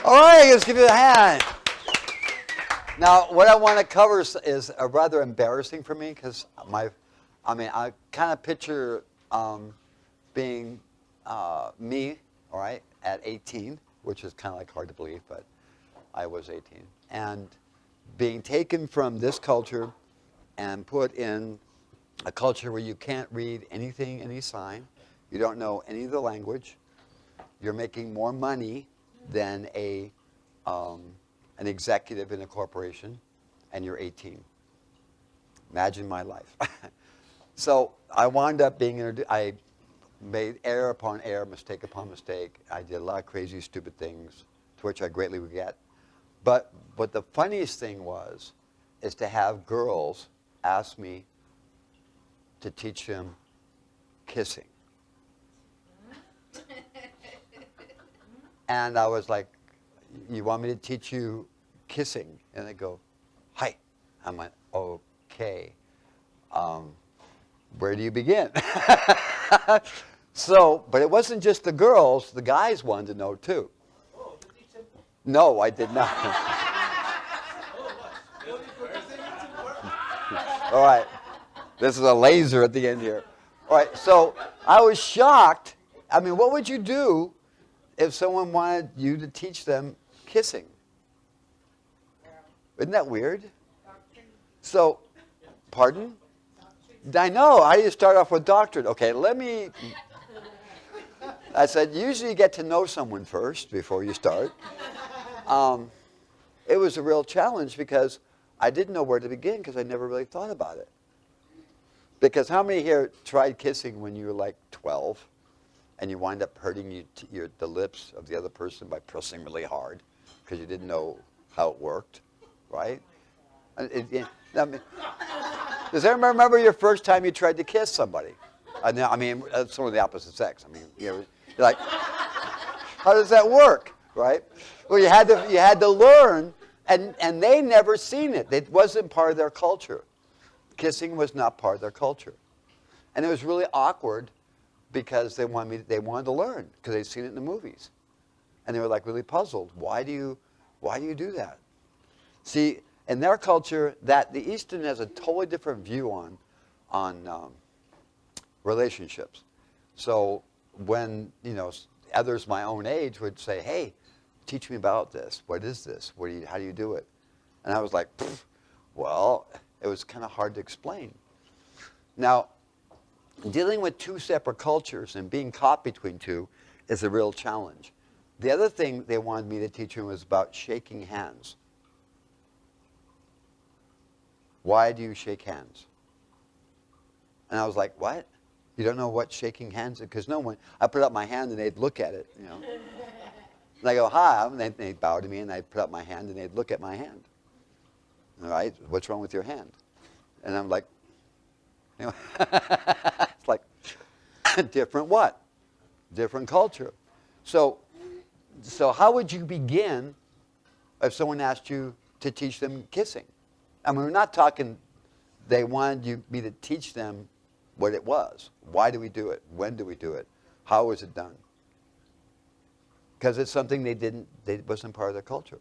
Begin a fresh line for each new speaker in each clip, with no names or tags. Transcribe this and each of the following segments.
All right, let's give you a hand. Now, what I want to cover is rather embarrassing for me because I kind of picture being me, all right, at 18, which is kind of like hard to believe, but I was 18, and being taken from this culture and put in a culture where you can't read anything, any sign, you don't know any of the language, you're making more money than an executive in a corporation, and you're 18. Imagine my life. So I wound up I made error upon error, mistake upon mistake. I did a lot of crazy, stupid things, to which I greatly regret. But the funniest thing is to have girls ask me to teach them kissing. And I was like, you want me to teach you kissing? And they go, hi. I went, okay. Where do you begin? But it wasn't just the girls, the guys wanted to know too.
Oh, you teach them?
No, I did not. All right. This is a laser at the end here. All right, so I was shocked. I mean, what would you do if someone wanted you to teach them kissing? Isn't that weird? So, pardon? I know. How do you start off with doctrine? Okay, I said, usually you get to know someone first before you start. It was a real challenge because I didn't know where to begin because I never really thought about it. Because how many here tried kissing when you were like 12 and you wind up hurting the lips of the other person by pressing really hard because you didn't know how it worked, right? Does anyone remember your first time you tried to kiss somebody? I mean, someone of the opposite sex. I mean, you're like, how does that work, right? Well, you had to learn, and they never seen it. It wasn't part of their culture. Kissing was not part of their culture, and it was really awkward because they wanted to learn because they'd seen it in the movies, and they were like really puzzled. Why do you do that? See, in their culture, the Eastern has a totally different view on relationships. So when others my own age would say, "Hey, teach me about this. What is this? How do you do it?" And I was like, well, it was kind of hard to explain. Now, dealing with two separate cultures and being caught between two is a real challenge. The other thing they wanted me to teach them was about shaking hands. Why do you shake hands? And I was like, what? You don't know what shaking hands is? Because I put up my hand and they'd look at it, And I go, hi, and they'd bow to me and I'd put up my hand and they'd look at my hand. All right, what's wrong with your hand? And I'm like, it's like, different what? Different culture. So how would you begin if someone asked you to teach them kissing? I mean, we're not talking, they wanted me to teach them what it was. Why do we do it? When do we do it? How is it done? Because it's something they wasn't part of their culture.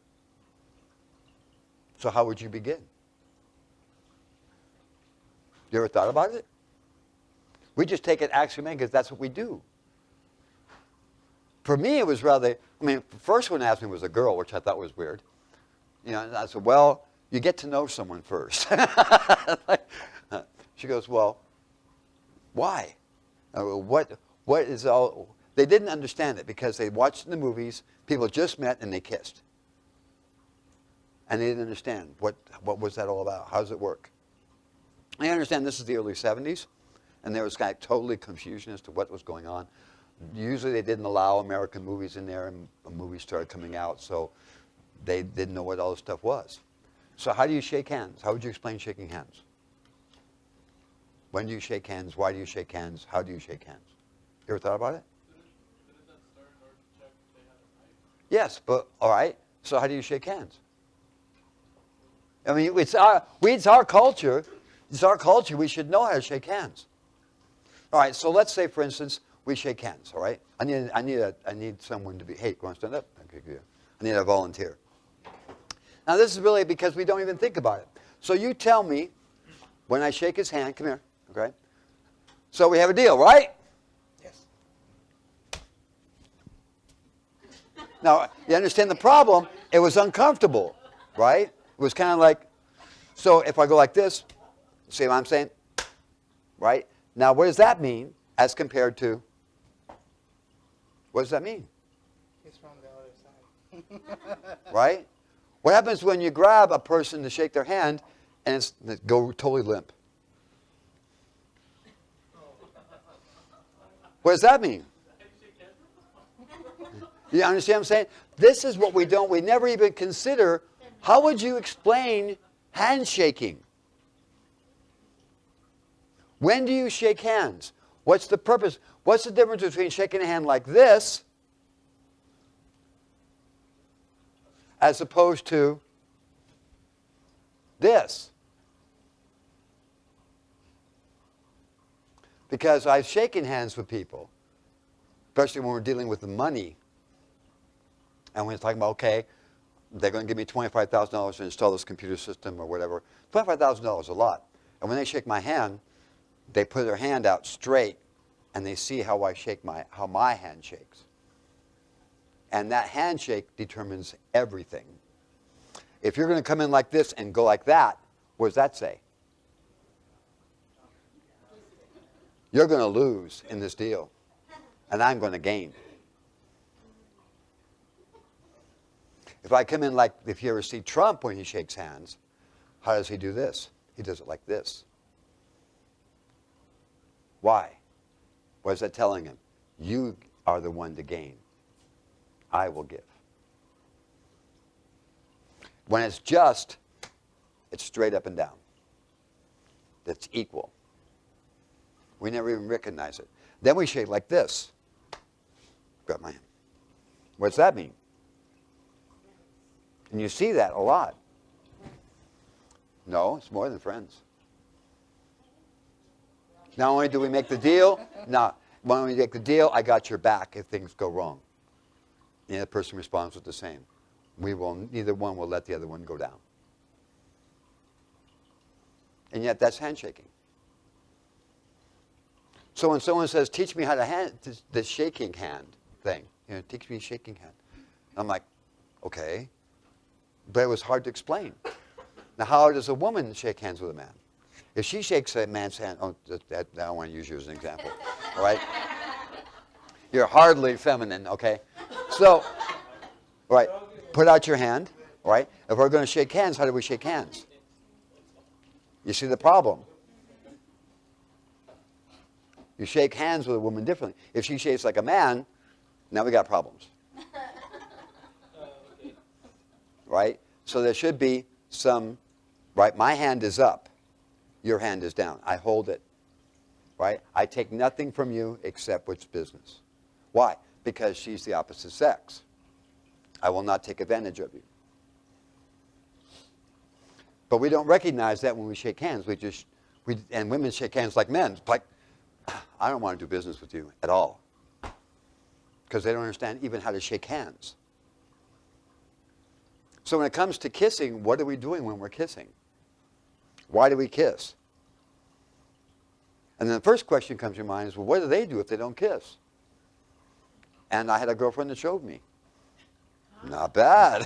So how would you begin? You ever thought about it? We just take it axiomatic because that's what we do. For me, it was the first one asked me was a girl, which I thought was weird. And I said, well, you get to know someone first. She goes, well, why? What is all? They didn't understand it because they watched in the movies, people just met and they kissed. And they didn't understand what was that all about? How does it work? I understand this is the early 70s, and there was kind of totally confusion as to what was going on. Usually they didn't allow American movies in there, and movies started coming out, so they didn't know what all this stuff was. So how do you shake hands? How would you explain shaking hands? When do you shake hands? Why do you shake hands? How do you shake hands? You ever thought about it?
Didn't that start in order to check if they had a knife?
Yes, but all right. So how do you shake hands? I mean, it's our culture. It's our culture. We should know how to shake hands. All right. So let's say, for instance, we shake hands. All right. I need someone to be. Hey, you want to stand up? Okay, good. I need a volunteer. Now, this is really because we don't even think about it. So you tell me when I shake his hand, come here, okay? So we have a deal, right?
Yes.
Now, you understand the problem? It was uncomfortable, right? It was kind of like, so if I go like this, see what I'm saying? Right? Now, what does that mean as compared to, what does that mean?
He's from the other side.
Right? What happens when you grab a person to shake their hand and they go totally limp? What does that mean? You understand what I'm saying? This is what we never even consider. How would you explain handshaking? When do you shake hands? What's the purpose? What's the difference between shaking a hand like this as opposed to this? Because I've shaken hands with people, especially when we're dealing with the money. And when it's talking about, okay, they're going to give me $25,000 to install this computer system or whatever. $25,000 is a lot. And when they shake my hand, they put their hand out straight and they see how my hand shakes. And that handshake determines everything. If you're going to come in like this and go like that, what does that say? You're going to lose in this deal, and I'm going to gain. If I come in like, if you ever see Trump when he shakes hands, how does he do this? He does it like this. Why? What is that telling him? You are the one to gain. I will give. When it's just, it's straight up and down. That's equal. We never even recognize it. Then we shake like this. Grab my hand. What does that mean? And you see that a lot. No, it's more than friends. Not only do we make the deal, when we make the deal, I got your back if things go wrong. The other person responds with the same. Neither one will let the other one go down. And yet that's handshaking. So when someone says, teach me how to hand, the shaking hand thing, teach me shaking hand. I'm like, okay. But it was hard to explain. Now, how does a woman shake hands with a man? If she shakes a man's hand, I don't want to use you as an example, all right? You're hardly feminine, okay? So, all right, put out your hand, all right? If we're going to shake hands, how do we shake hands? You see the problem? You shake hands with a woman differently. If she shakes like a man, now we got problems. Right? So there should be some, right? My hand is up. Your hand is down. I hold it. Right? I take nothing from you except what's business. Why? Because she's the opposite sex. I will not take advantage of you. But we don't recognize that when we shake hands. And women shake hands like men. It's like, I don't want to do business with you at all. Because they don't understand even how to shake hands. So when it comes to kissing, what are we doing when we're kissing? Why do we kiss? And then the first question comes to your mind is, well, what do they do if they don't kiss? And I had a girlfriend that showed me. Not bad.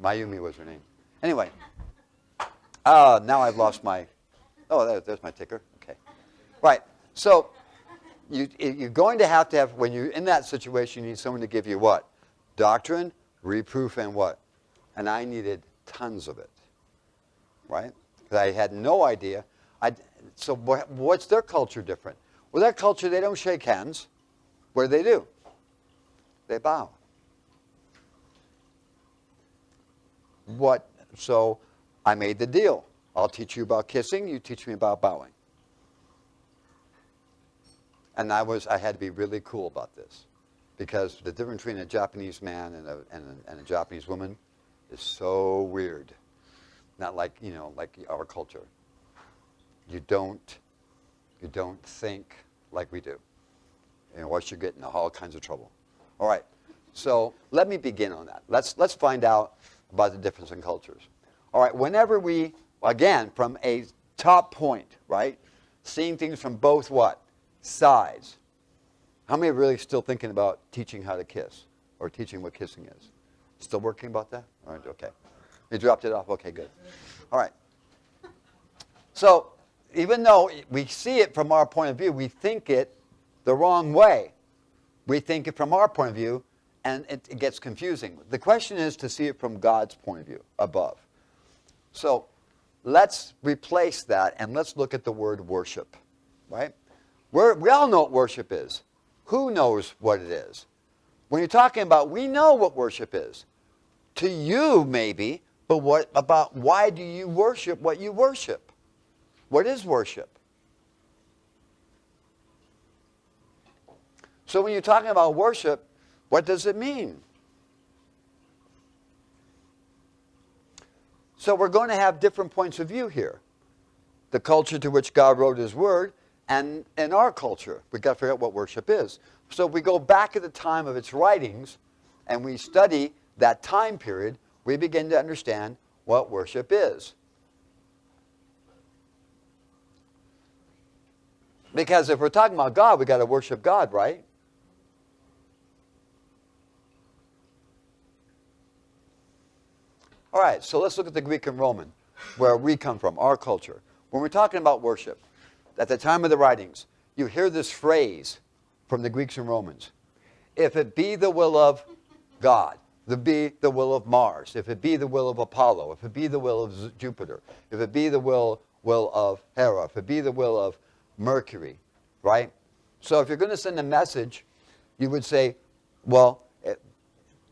Mayumi was her name. Anyway, now I've lost my, there's my ticker. Okay. Right. So you're going to have, when you're in that situation, you need someone to give you what? Doctrine, reproof, and what? And I needed tons of it. Right? Because I had no idea. So what's their culture different? Well, their culture, they don't shake hands. What do? They bow. So I made the deal. I'll teach you about kissing, you teach me about bowing. And I had to be really cool about this. Because the difference between a Japanese man and a Japanese woman is so weird. Not like, like our culture. You don't think like we do. or else you get in all kinds of trouble. All right. So let me begin on that. Let's find out about the difference in cultures. All right. Whenever we, again, from a top point, right, seeing things from both what? Sides. How many are really still thinking about teaching how to kiss or teaching what kissing is? Still working about that? All right. Okay. You dropped it off? Okay, good. All right. So even though we see it from our point of view, we think it the wrong way. We think it from our point of view, and it gets confusing. The question is to see it from God's point of view, above. So let's replace that, and let's look at the word worship, right? We all know what worship is. Who knows what it is? When you're talking about, we know what worship is. To you, maybe, but what about why do you worship what you worship? What is worship? So when you're talking about worship, what does it mean? So we're going to have different points of view here. The culture to which God wrote his word, and in our culture. We've got to figure out what worship is. So if we go back at the time of its writings, and we study that time period, we begin to understand what worship is. Because if we're talking about God, we've got to worship God, right? All right, so let's look at the Greek and Roman, where we come from, our culture. When we're talking about worship, at the time of the writings, you hear this phrase from the Greeks and Romans. If it be the will of God, if it be the will of Mars, if it be the will of Apollo, if it be the will of Jupiter, if it be the will of Hera, if it be the will of Mercury, right? So if you're going to send a message, you would say, well,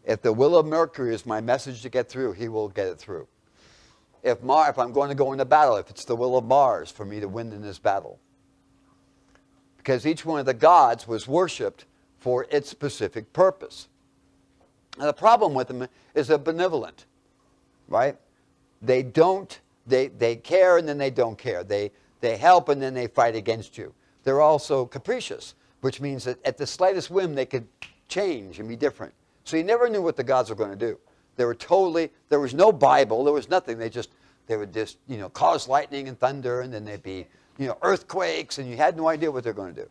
if the will of Mercury is my message to get through, he will get it through. If I'm going to go into battle, if it's the will of Mars for me to win in this battle. Because each one of the gods was worshipped for its specific purpose. And the problem with them is they're benevolent, right? They care and then they don't care. They help and then they fight against you. They're also capricious, which means that at the slightest whim they could change and be different. So you never knew what the gods were going to do. There was no Bible, there was nothing. They would just, cause lightning and thunder, and then there'd be, earthquakes, and you had no idea what they're going to do.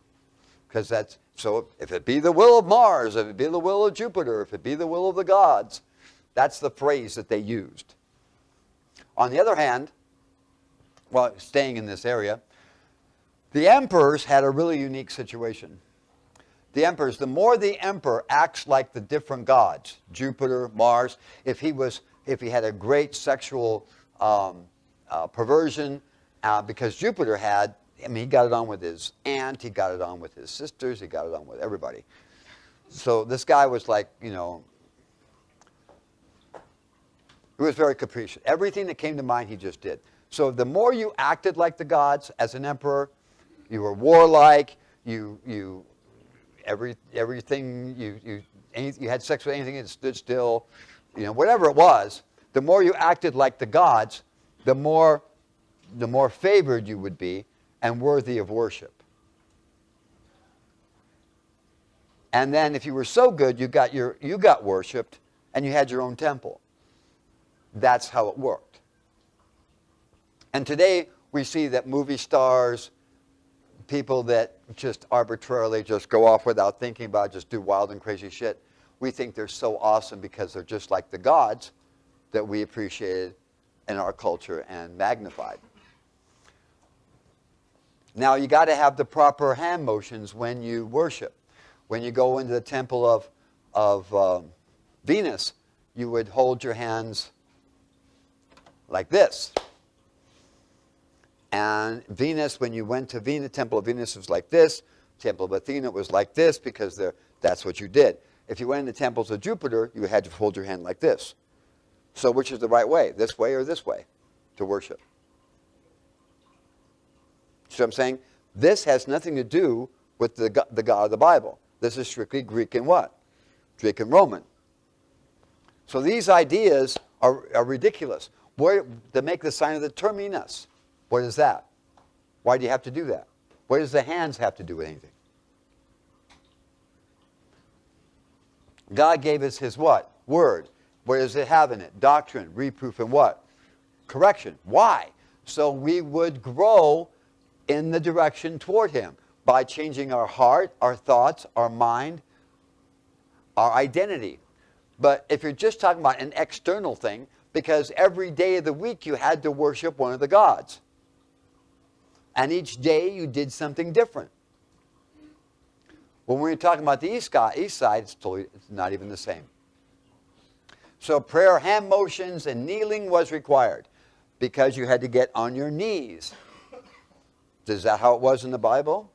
Because so if it be the will of Mars, if it be the will of Jupiter, if it be the will of the gods, that's the phrase that they used. On the other hand, well, staying in this area, the emperors had a really unique situation. The emperors, the more the emperor acts like the different gods, Jupiter, Mars, if he had a great sexual perversion, because Jupiter he got it on with his aunt, he got it on with his sisters, he got it on with everybody. So this guy was like, he was very capricious. Everything that came to mind, he just did. So the more you acted like the gods as an emperor, you were warlike, you had sex with anything that stood still, whatever it was, the more you acted like the gods, the more favored you would be and worthy of worship. And then if you were so good, you got worshipped and you had your own temple. That's how it worked. And today we see that movie stars, people that just arbitrarily just go off without thinking about it, just do wild and crazy shit, we think they're so awesome because they're just like the gods that we appreciated in our culture and magnified. Now you got to have the proper hand motions when you worship. When you go into the temple of Venus, you would hold your hands like this. And Venus, when you went to Venus, Temple of Venus was like this. Temple of Athena was like this because that's what you did. If you went into temples of Jupiter, you had to hold your hand like this. So which is the right way? This way or this way to worship? See what I'm saying? This has nothing to do with the God of the Bible. This is strictly Greek and what? Greek and Roman. So these ideas are ridiculous. To make the sign of the terminus. What is that? Why do you have to do that? What does the hands have to do with anything? God gave us his what? Word. What does it have in it? Doctrine, reproof, and what? Correction. Why? So we would grow in the direction toward him by changing our heart, our thoughts, our mind, our identity. But if you're just talking about an external thing, because every day of the week you had to worship one of the gods. And each day you did something different. When we're talking about the east side, it's not even the same. So prayer, hand motions, and kneeling was required because you had to get on your knees. Is that how it was in the Bible?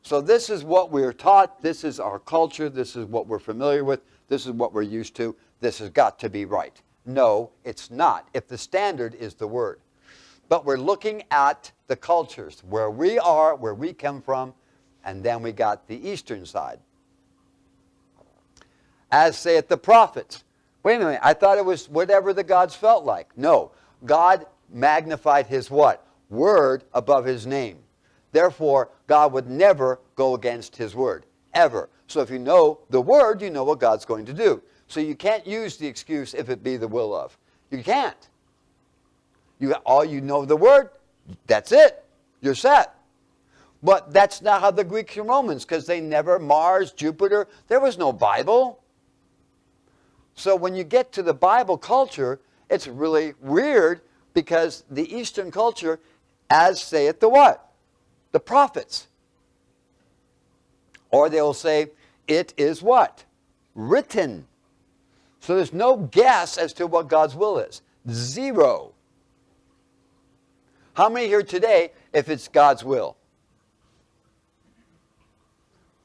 So this is what we're taught. This is our culture. This is what we're familiar with. This is what we're used to. This has got to be right. No, it's not, if the standard is the Word. But we're looking at the cultures, where we are, where we come from, and then we got the eastern side. As saith the prophets. Wait a minute, I thought it was whatever the gods felt like. No, God magnified his what? Word above his name. Therefore, God would never go against his word, ever. So if you know the word, you know what God's going to do. So you can't use the excuse, if it be the will of. You can't. All you know the word, that's it. You're set. But that's not how the Greeks and Romans, because they never, Mars, Jupiter, there was no Bible. So when you get to the Bible culture, it's really weird, because the Eastern culture, as saith the what? The prophets. Or they'll say, it is what? Written. So there's no guess as to what God's will is. Zero. How many here today, if it's God's will?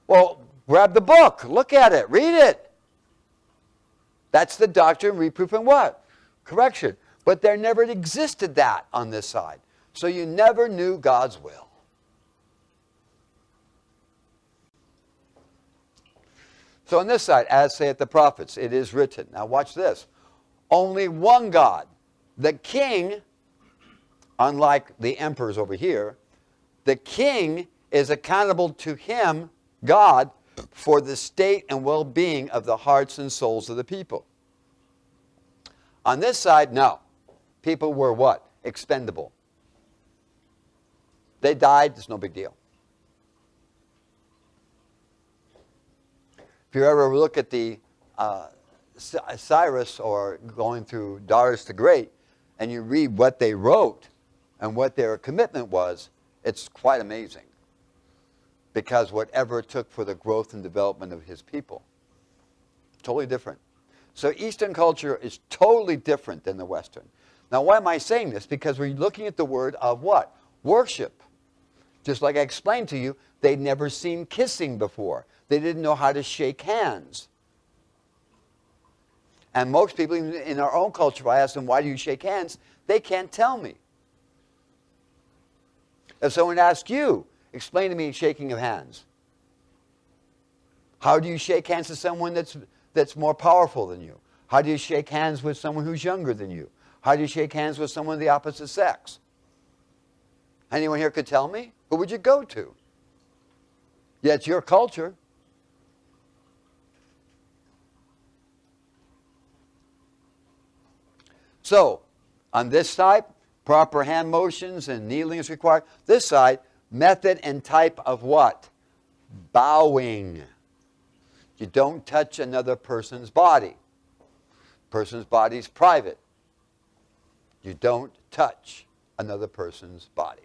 Well, grab the book, look at it, read it. That's the doctrine, reproof, and what? Correction. But there never existed that on this side. So you never knew God's will. So on this side, as saith the prophets, it is written. Now watch this. Only one God. The king, unlike the emperors over here, the king is accountable to him, God, for the state and well-being of the hearts and souls of the people. On this side, no. People were what? Expendable. They died, it's no big deal. If you ever look at the Cyrus or going through Darius the Great, and you read what they wrote and what their commitment was, it's quite amazing. Because whatever it took for the growth and development of his people. Totally different. So Eastern culture is totally different than the Western. Now why am I saying this? Because we're looking at the word of what? Worship. Just like I explained to you, they'd never seen kissing before. They didn't know how to shake hands. And most people in our own culture, if I ask them, why do you shake hands? They can't tell me. If someone asks you, explain to me shaking of hands. How do you shake hands with someone that's more powerful than you? How do you shake hands with someone who's younger than you? How do you shake hands with someone of the opposite sex? Anyone here could tell me? Who would you go to? Yeah, it's your culture. So, on this side, proper hand motions and kneeling is required. This side, method and type of what? Bowing. You don't touch another person's body. Person's body is private. You don't touch another person's body.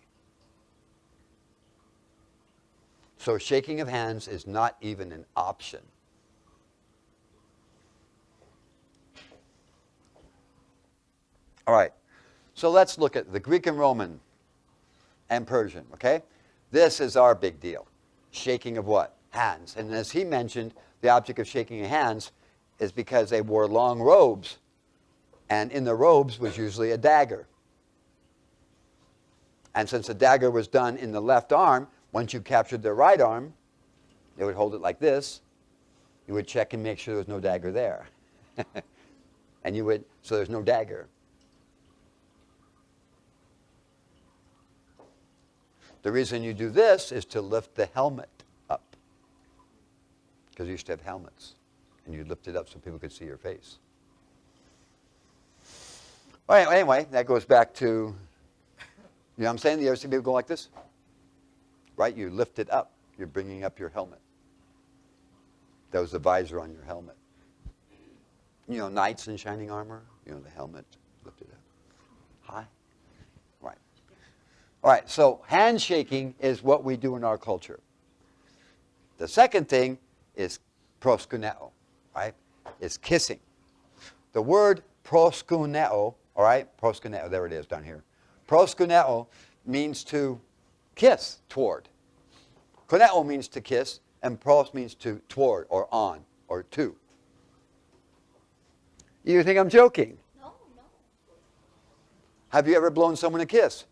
So shaking of hands is not even an option. All right. So let's look at the Greek and Roman and Persian, okay? This is our big deal. Shaking of what? Hands. And as he mentioned, the object of shaking of hands is because they wore long robes. And in the robes was usually a dagger. And since the dagger was done in the left arm, once you captured their right arm, they would hold it like this. You would check and make sure there was no dagger there. And you would, so there's no dagger. The reason you do this is to lift the helmet up. Because you used to have helmets. and you lift it up so people could see your face. All right, anyway, that goes back to, you know what I'm saying? You ever see people go like this? Right? You lift it up. You're bringing up your helmet. That was the visor on your helmet. You know, knights in shining armor, you know, the helmet lifted up. High. Right. All right, so handshaking is what we do in our culture. The second thing is proskuneo, right? It's kissing. The word proskuneo, all right, proskuneo, there it is down here. Proskuneo means to kiss toward. Kuneo means to kiss, and pros means to toward or on or to. You think I'm joking?
No.
Have you ever blown someone a kiss?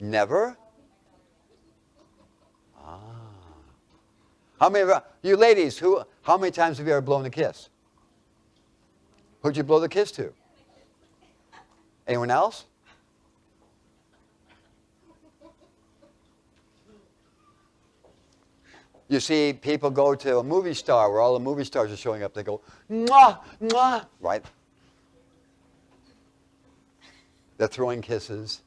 Never? Ah. How many of you ladies, how many times have you ever blown a kiss? Who'd you blow the kiss to? Anyone else? You see people go to a movie star where all the movie stars are showing up. They go, mwah, mwah, right? They're throwing kisses.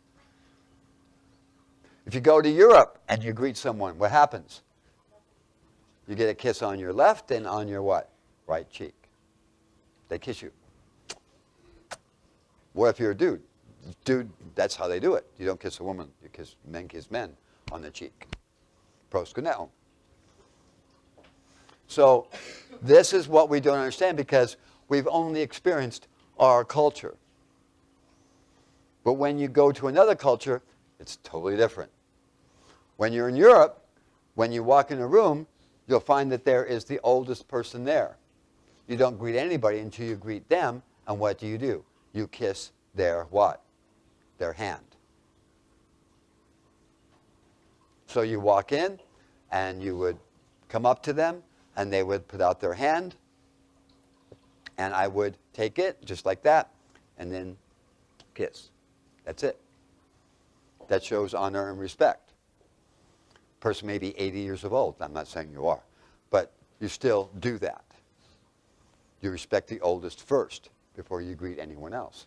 If you go to Europe and you greet someone, what happens? You get a kiss on your left and on your what? Right cheek. They kiss you. What if you're a dude? Dude, that's how they do it. You don't kiss a woman. You kiss men on the cheek. Proskuneo. So this is what we don't understand because we've only experienced our culture. But when you go to another culture, it's totally different. When you're in Europe, when you walk in a room, you'll find that there is the oldest person there. You don't greet anybody until you greet them, and what do? You kiss their what? Their hand. So you walk in, and you would come up to them, and they would put out their hand, and I would take it, just like that, and then kiss. That's it. That shows honor and respect. Person may be 80 years of old. I'm not saying you are. But you still do that. You respect the oldest first before you greet anyone else.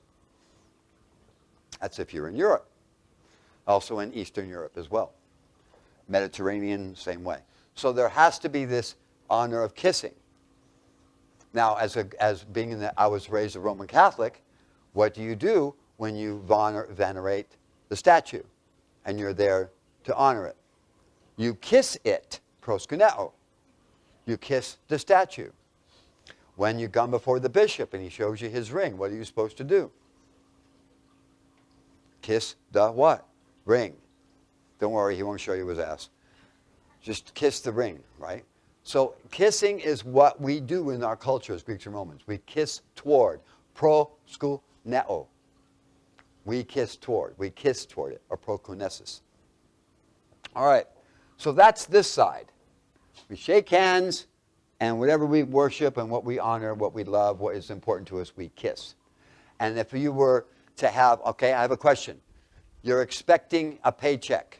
That's if you're in Europe. Also in Eastern Europe as well. Mediterranean, same way. So there has to be this honor of kissing. Now, as being I was raised a Roman Catholic, what do you do when you venerate the statue and you're there to honor it? You kiss it, proskuneo. You kiss the statue. When you come before the bishop and he shows you his ring, what are you supposed to do? Kiss the what? Ring. Don't worry, he won't show you his ass. Just kiss the ring, right? So kissing is what we do in our culture as Greeks and Romans. We kiss toward. Proskuneo. We kiss toward it, or prokunesis. All right, so that's this side. We shake hands, and whatever we worship and what we honor, what we love, what is important to us, we kiss. And if you were to have, okay, I have a question. You're expecting a paycheck,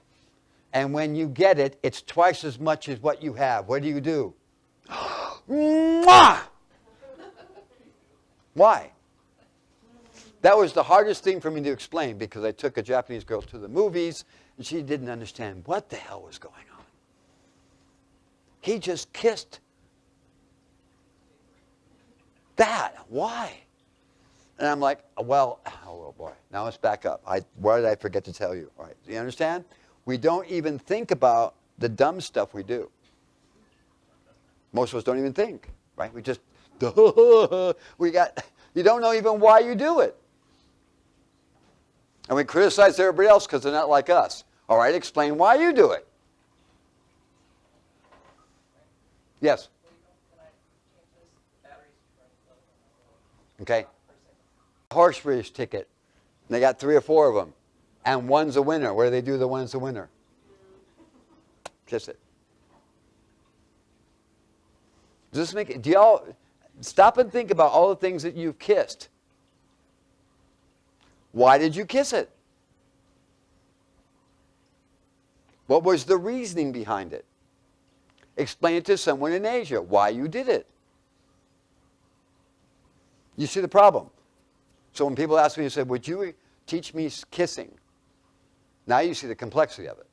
and when you get it, it's twice as much as what you have. What do? Mwah! Why? That was the hardest thing for me to explain because I took a Japanese girl to the movies and she didn't understand what the hell was going on. He just kissed that. Why? And I'm like, well, oh boy, now let's back up. What did I forget to tell you? All right, do you understand? We don't even think about the dumb stuff we do. Most of us don't even think, right? We just, you don't know even why you do it. And we criticize everybody else because they're not like us. All right, explain why you do it. Yes? Okay. Horse race ticket. They got 3 or 4 of them. And one's a winner. What do they do? The one's the winner. Kiss it. Does this make? Do y'all stop and think about all the things that you've kissed? Why did you kiss it? What was the reasoning behind it? Explain it to someone in Asia why you did it. You see the problem? So when people ask me, they say, would you teach me kissing? Now you see the complexity of it.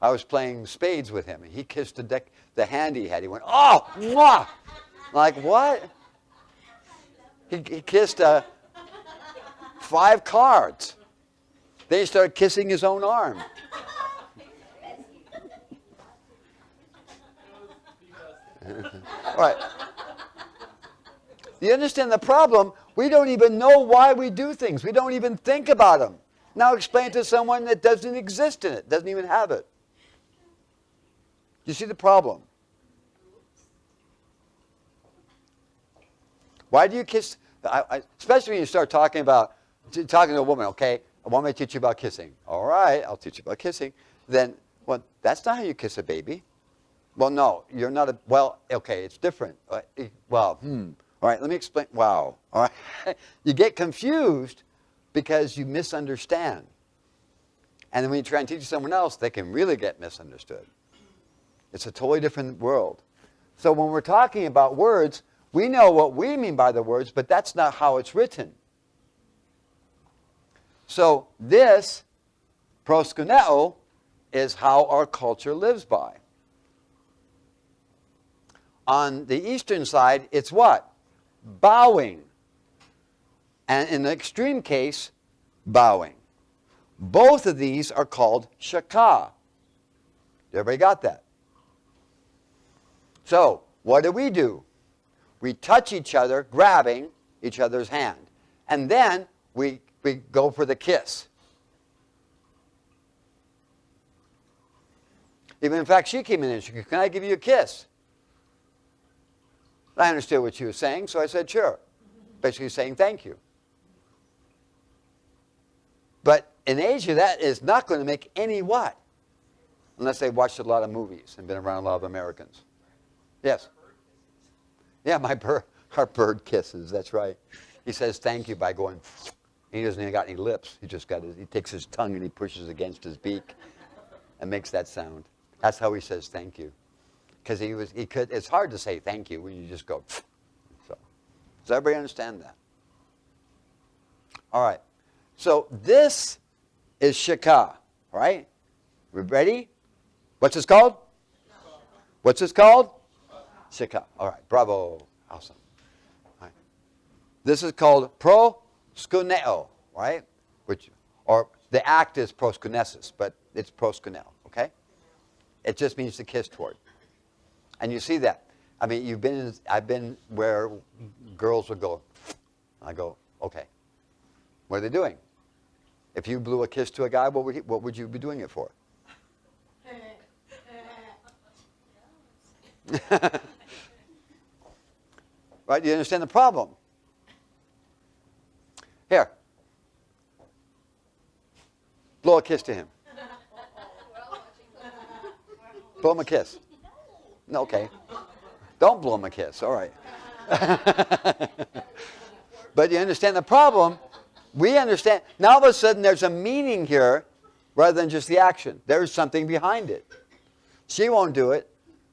I was playing spades with him, and he kissed the hand he had. He went, oh, mwah! Like, what? He kissed 5 cards. Then he started kissing his own arm. All right. You understand the problem? We don't even know why we do things. We don't even think about them. Now explain it to someone that doesn't exist in it, doesn't even have it. You see the problem? Why do you kiss? Especially when you start talking to a woman, okay? I want me to teach you about kissing. All right, I'll teach you about kissing. Then, well, that's not how you kiss a baby. Well, no, you're not a, well, okay, it's different. Well, all right, let me explain. Wow. All right. You get confused because you misunderstand. And then when you try and teach someone else, they can really get misunderstood. It's a totally different world. So when we're talking about words, we know what we mean by the words, but that's not how it's written. So this, proskuneo, is how our culture lives by. On the eastern side, it's what? Bowing. And in the extreme case, bowing. Both of these are called shaka. Everybody got that? So, what do? We touch each other, grabbing each other's hand. And then we go for the kiss. Even in fact, she came in and she said, can I give you a kiss? I understood what she was saying, so I said, sure. Basically saying thank you. But in Asia, that is not going to make any what? Unless they've watched a lot of movies and been around a lot of Americans. Yes? Yeah, our bird kisses, that's right. He says thank you by going, he doesn't even got any lips. He takes his tongue and he pushes against his beak and makes that sound. That's how he says thank you. Because it's hard to say thank you when you just go, so. Does everybody understand that? All right. So this is shika, right? We ready? What's this called? What's this called? Shika. All right. Bravo. Awesome. All right. This is called proskuneo, right? Or the act is proskunesis, but it's proskuneo, okay? It just means to kiss toward. And you see that. I mean, I've been where girls would go, I go, okay. What are they doing? If you blew a kiss to a guy, what would you be doing it for? Right? Do you understand the problem? Here. Blow a kiss to him. Blow him a kiss. No, okay. Don't blow him a kiss. All right. But you understand the problem? We understand. Now all of a sudden there's a meaning here rather than just the action. There's something behind it. She won't do it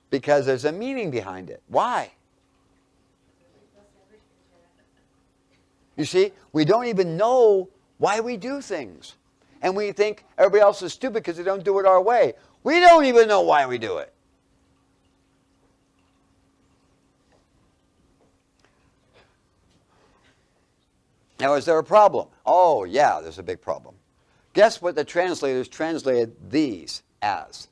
because there's a meaning behind it. Why? You see, we don't even know why we do things. And we think everybody else is stupid because they don't do it our way. We don't even know why we do it. Now, is there a problem? Oh, yeah, there's a big problem. Guess what the translators translated these as?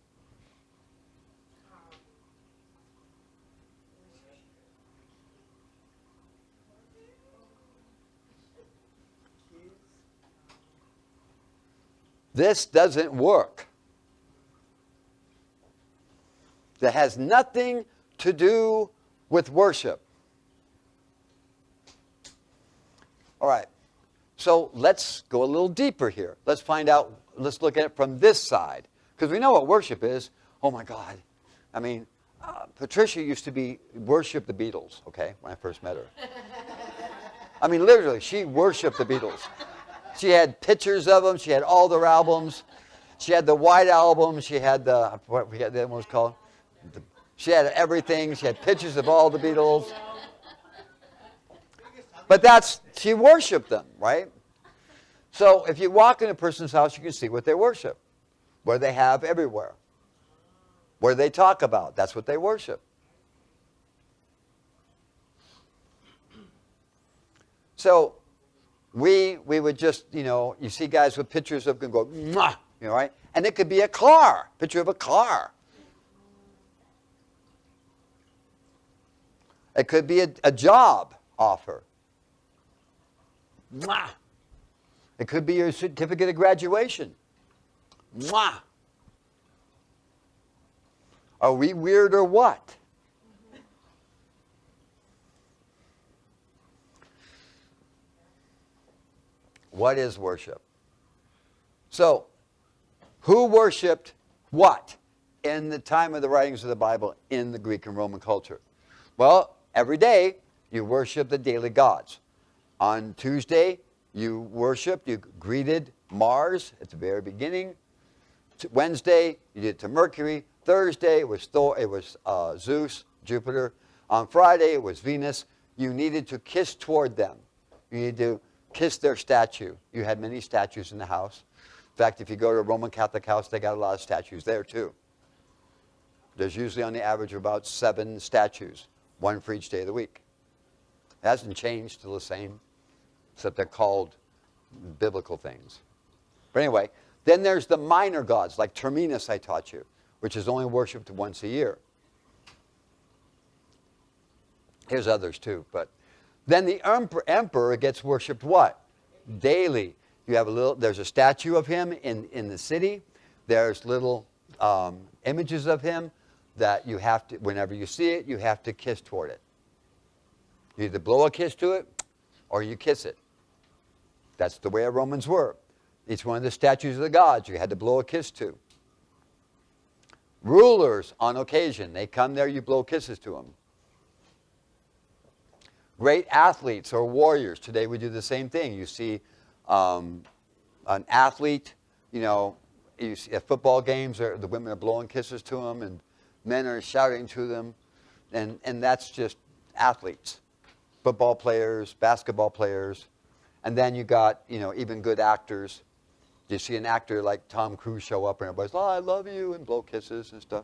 This doesn't work. That has nothing to do with worship. All right, so let's go a little deeper here. Let's find out, let's look at it from this side. Because we know what worship is. Oh my God. I mean, Patricia used to worship the Beatles, okay, when I first met her. I mean, literally, she worshiped the Beatles. She had pictures of them. She had all their albums. She had the White Album. She had what the other one was called? She had everything. She had pictures of all the Beatles. But she worshiped them, right? So if you walk in a person's house, you can see what they worship, what they have everywhere, what they talk about. That's what they worship. So we would just, you see guys with pictures of them go, mwah, right? And it could be a car, picture of a car. It could be a job offer. Mwah. It could be your certificate of graduation. Mwah. Are we weird or what? What is worship? So, who worshipped what in the time of the writings of the Bible in the Greek and Roman culture? Well, every day you worship the daily gods. On Tuesday, you worshiped, you greeted Mars at the very beginning. Wednesday, you did it to Mercury. Thursday, it was Thor, it was Zeus, Jupiter. On Friday, it was Venus. You needed to kiss toward them. You needed to kiss their statue. You had many statues in the house. In fact, if you go to a Roman Catholic house, they got a lot of statues there too. There's usually on the average of about 7 statues, 1 for each day of the week. It hasn't changed, still the same, except they're called biblical things. But anyway, then there's the minor gods, like Terminus I taught you, which is only worshipped once a year. There's others too, but then the emperor gets worshipped what? Daily. You have there's a statue of him in the city. There's little images of him that you have to, whenever you see it, you have to kiss toward it. You either blow a kiss to it or you kiss it. That's the way our Romans were. Each one of the statues of the gods you had to blow a kiss to. Rulers, on occasion, they come there, you blow kisses to them. Great athletes or warriors. Today we do the same thing. You see an athlete, you see at football games, the women are blowing kisses to them and men are shouting to them. And that's just athletes. Football players, basketball players. And then you got, even good actors. You see an actor like Tom Cruise show up and everybody's, I love you, and blow kisses and stuff.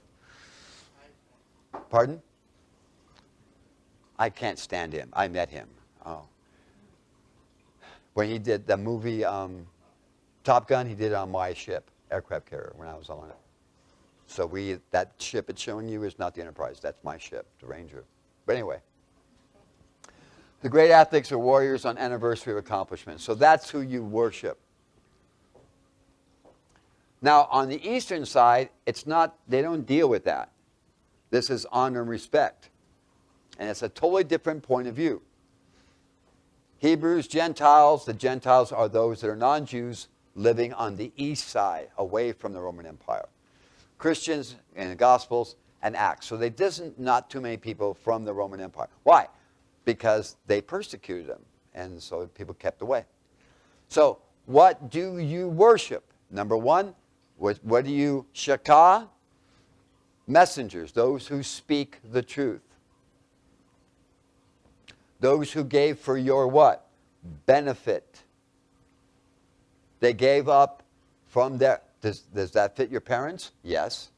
Pardon? I can't stand him. I met him. Oh. When he did the movie Top Gun, he did it on my ship, aircraft carrier, when I was on it. So that ship it's showing you is not the Enterprise. That's my ship, the Ranger. But anyway. The great athletes are warriors on anniversary of accomplishments. So that's who you worship. Now, on the Eastern side, they don't deal with that. This is honor and respect. And it's a totally different point of view. Hebrews, Gentiles, the Gentiles are those that are non-Jews living on the east side, away from the Roman Empire. Christians in the Gospels and Acts. So not too many people from the Roman Empire. Why? Because they persecuted them, and so people kept away. So what do you worship? Number one, what do you shakah? Messengers, those who speak the truth. Those who gave for your what? Benefit. They gave up from their... Does that fit your parents? Yes.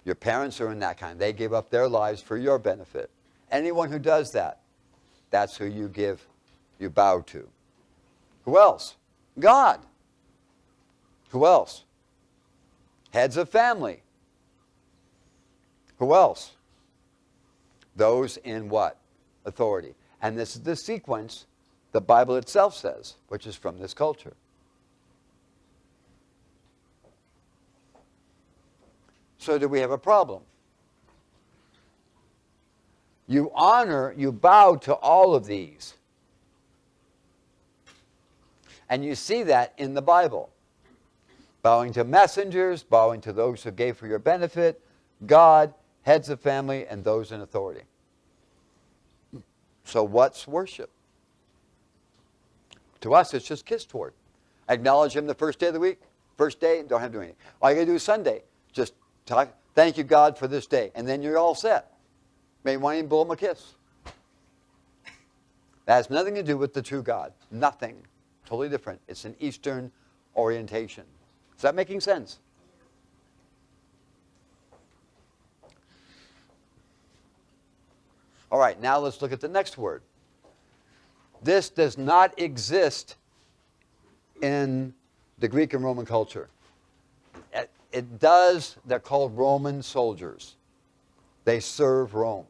Your parents are in that kind. They gave up their lives for your benefit. Anyone who does that, that's who you bow to. Who else? God. Who else? Heads of family. Who else? Those in what? Authority. And this is the sequence the Bible itself says, which is from this culture. So do we have a problem? You bow to all of these. And you see that in the Bible. Bowing to messengers, bowing to those who gave for your benefit, God, heads of family, and those in authority. So what's worship? To us, it's just kiss toward. Acknowledge him the first day of the week. First day, don't have to do anything. All you got to do is Sunday. Just Thank you, God, for this day. And then you're all set. Maybe want to even blow them a kiss. That has nothing to do with the true God. Nothing. Totally different. It's an Eastern orientation. Is that making sense? All right, now let's look at the next word. This does not exist in the Greek and Roman culture. It does. They're called Roman soldiers. They serve Rome.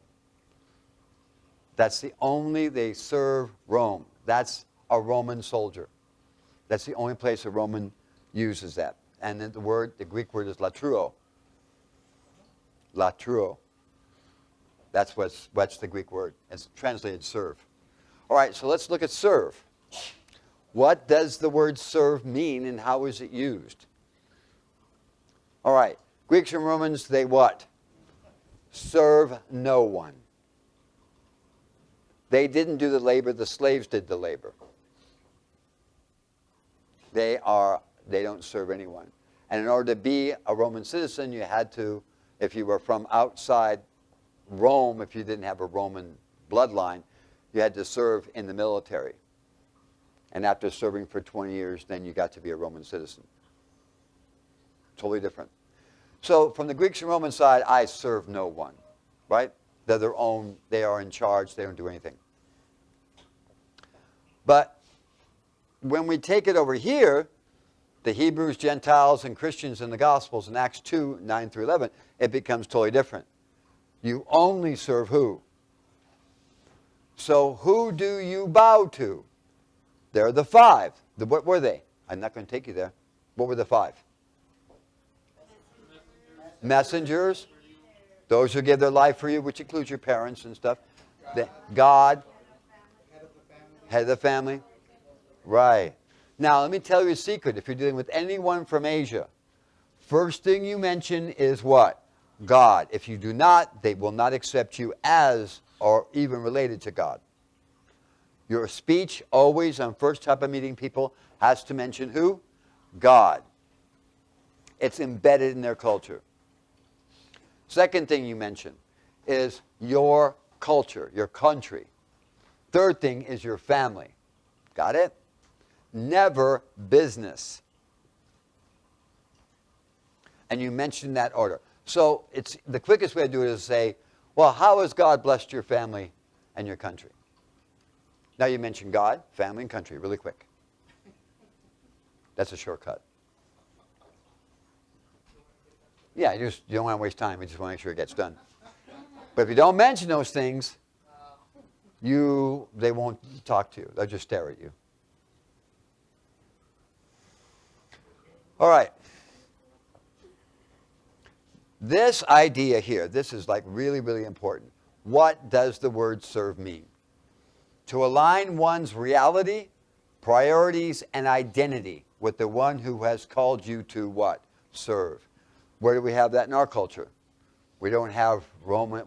That's the only, they serve Rome. That's a Roman soldier. That's the only place a Roman uses that. And then the Greek word is latruo. Latruo. That's what's the Greek word. It's translated serve. All right, so let's look at serve. What does the word serve mean and how is it used? All right, Greeks and Romans, they what? Serve no one. They didn't do the labor, the slaves did the labor. They don't serve anyone. And in order to be a Roman citizen, you had to, if you were from outside Rome, if you didn't have a Roman bloodline, you had to serve in the military. And after serving for 20 years, then you got to be a Roman citizen. Totally different. So from the Greeks and Roman side, I serve no one, right? They're their own, they are in charge, they don't do anything. But when we take it over here, the Hebrews, Gentiles, and Christians in the Gospels in Acts 2, 9 through 11, it becomes totally different. You only serve who? So who do you bow to? They're the five. What were they? I'm not going to take you there. What were the five? Messengers. Those who give their life for you, which includes your parents and stuff. God. Head of the family. Right. Now, let me tell you a secret. If you're dealing with anyone from Asia, first thing you mention is what? God. If you do not, they will not accept you as or even related to God. Your speech always, on first time of meeting people, has to mention who? God. It's embedded in their culture. Second thing you mention is your culture, your country. Third thing is your family. Got it? Never business. And you mention that order. So it's the quickest way to do it is to say, well, how has God blessed your family and your country? Now you mention God, family, and country really quick. That's a shortcut. Yeah, you don't want to waste time. You just want to make sure it gets done. But if you don't mention those things, they won't talk to you. They'll just stare at you. All right. This idea here, this is like really, really important. What does the word serve mean? To align one's reality, priorities, and identity with the one who has called you to what? Serve. Where do we have that in our culture? We don't have Roman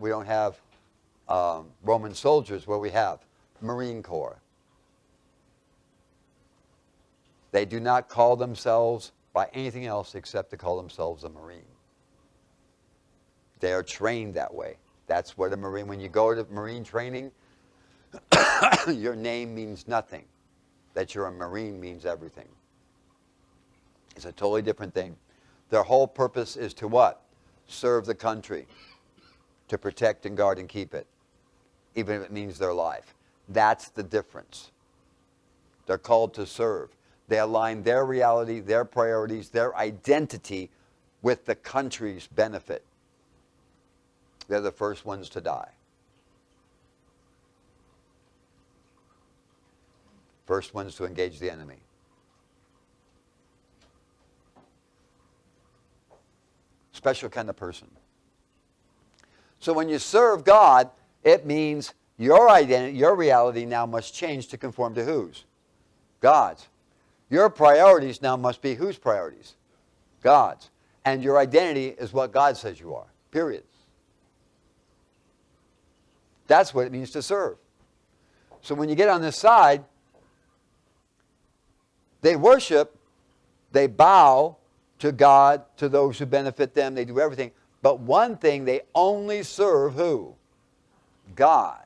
soldiers. What we have? Marine Corps. They do not call themselves by anything else except to call themselves a Marine. They are trained that way. That's what a Marine, when you go to Marine training, your name means nothing. That you're a Marine means everything. It's a totally different thing. Their whole purpose is to what? Serve the country. To protect and guard and keep it. Even if it means their life. That's the difference. They're called to serve. They align their reality, their priorities, their identity with the country's benefit. They're the first ones to die. First ones to engage the enemy. Special kind of person. So when you serve God, it means your identity, your reality now must change to conform to whose? God's. Your priorities now must be whose priorities? God's. And your identity is what God says you are. Period. That's what it means to serve. So when you get on this side, they worship, they bow to God, to those who benefit them, they do everything. But one thing, they only serve who? God.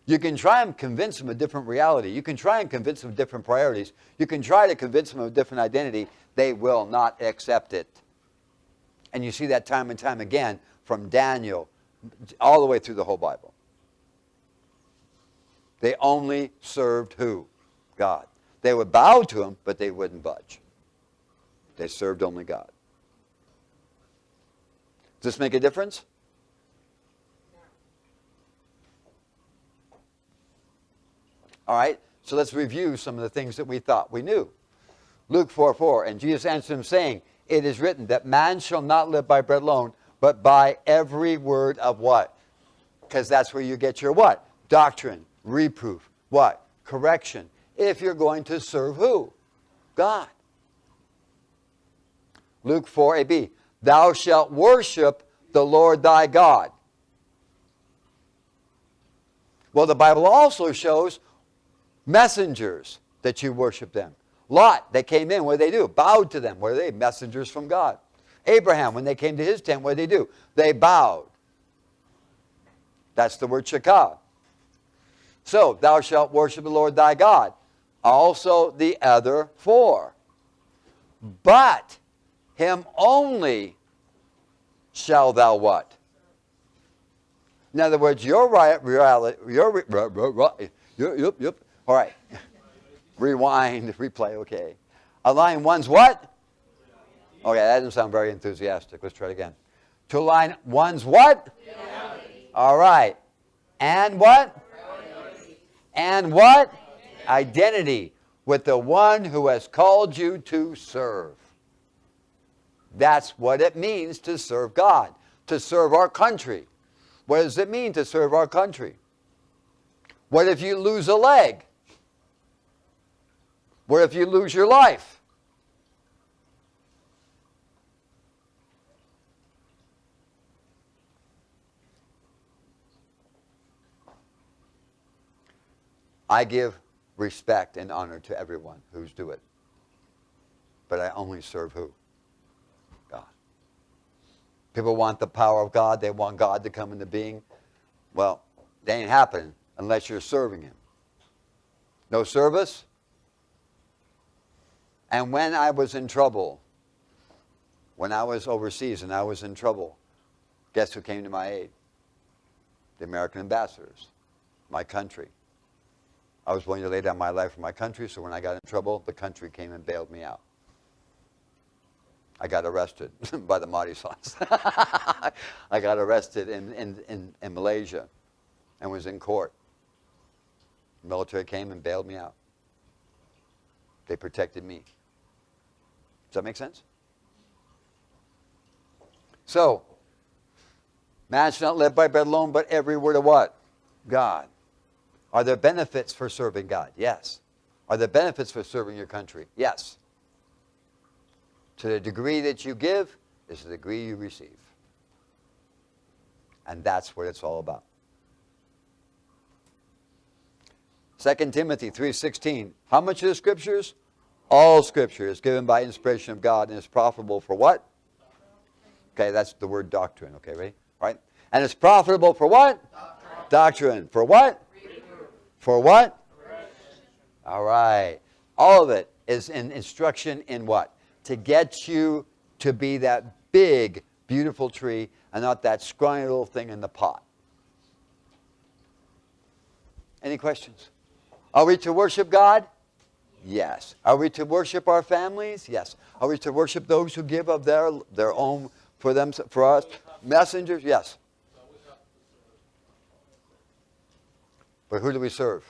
You can try and convince them of a different reality. You can try and convince them of different priorities. You can try to convince them of a different identity. They will not accept it. And you see that time and time again from Daniel all the way through the whole Bible. They only served who? God. They would bow to him, but they wouldn't budge. They served only God. Does this make a difference? All right, so let's review some of the things that we thought we knew. Luke 4:4, and Jesus answered him, saying, it is written that man shall not live by bread alone, but by every word of what? Because that's where you get your what? Doctrine, reproof, what? Correction. If you're going to serve who? God. Luke 4:8b, thou shalt worship the Lord thy God. Well, the Bible also shows messengers that you worship them. Lot, they came in, what did they do? Bowed to them. What are they? Messengers from God. Abraham, when they came to his tent, what did they do? They bowed. That's the word shakah. So, thou shalt worship the Lord thy God. Also the other four. But him only shall thou what? In other words, your reality, all right. Rewind, replay, okay. Align one's what? Okay, that doesn't sound very enthusiastic. Let's try it again. To align one's what? Reality. All right. And what? Reality. And what? Identity with the one who has called you to serve. That's what it means to serve God, to serve our country. What does it mean to serve our country? What if you lose a leg? What if you lose your life? I give respect and honor to everyone who's do it. But I only serve who? God. People want the power of God. They want God to come into being. Well, that ain't happening unless you're serving him. No service? And when I was in trouble, when I was overseas and I was in trouble, guess who came to my aid? The American ambassadors, my country. I was willing to lay down my life for my country, so when I got in trouble, the country came and bailed me out. I got arrested by the Marisans. I got arrested in Malaysia and was in court. The military came and bailed me out. They protected me. Does that make sense? So, man shall not live by bread alone, but every word of what? God. Are there benefits for serving God? Yes. Are there benefits for serving your country? Yes. To the degree that you give is the degree you receive. And that's what it's all about. 2 Timothy 3:16. How much of the scriptures? All scripture is given by inspiration of God and is profitable for what? Okay, that's the word doctrine. Okay, ready? Right? And it's profitable for what? Doctrine. For what? For what? All right. All of it is in instruction in what? To get you to be that big, beautiful tree and not that scrawny little thing in the pot. Any questions? Are we to worship God? Yes. Are we to worship our families? Yes. Are we to worship those who give of their own for them, for us? Messengers? Yes. But who do we serve?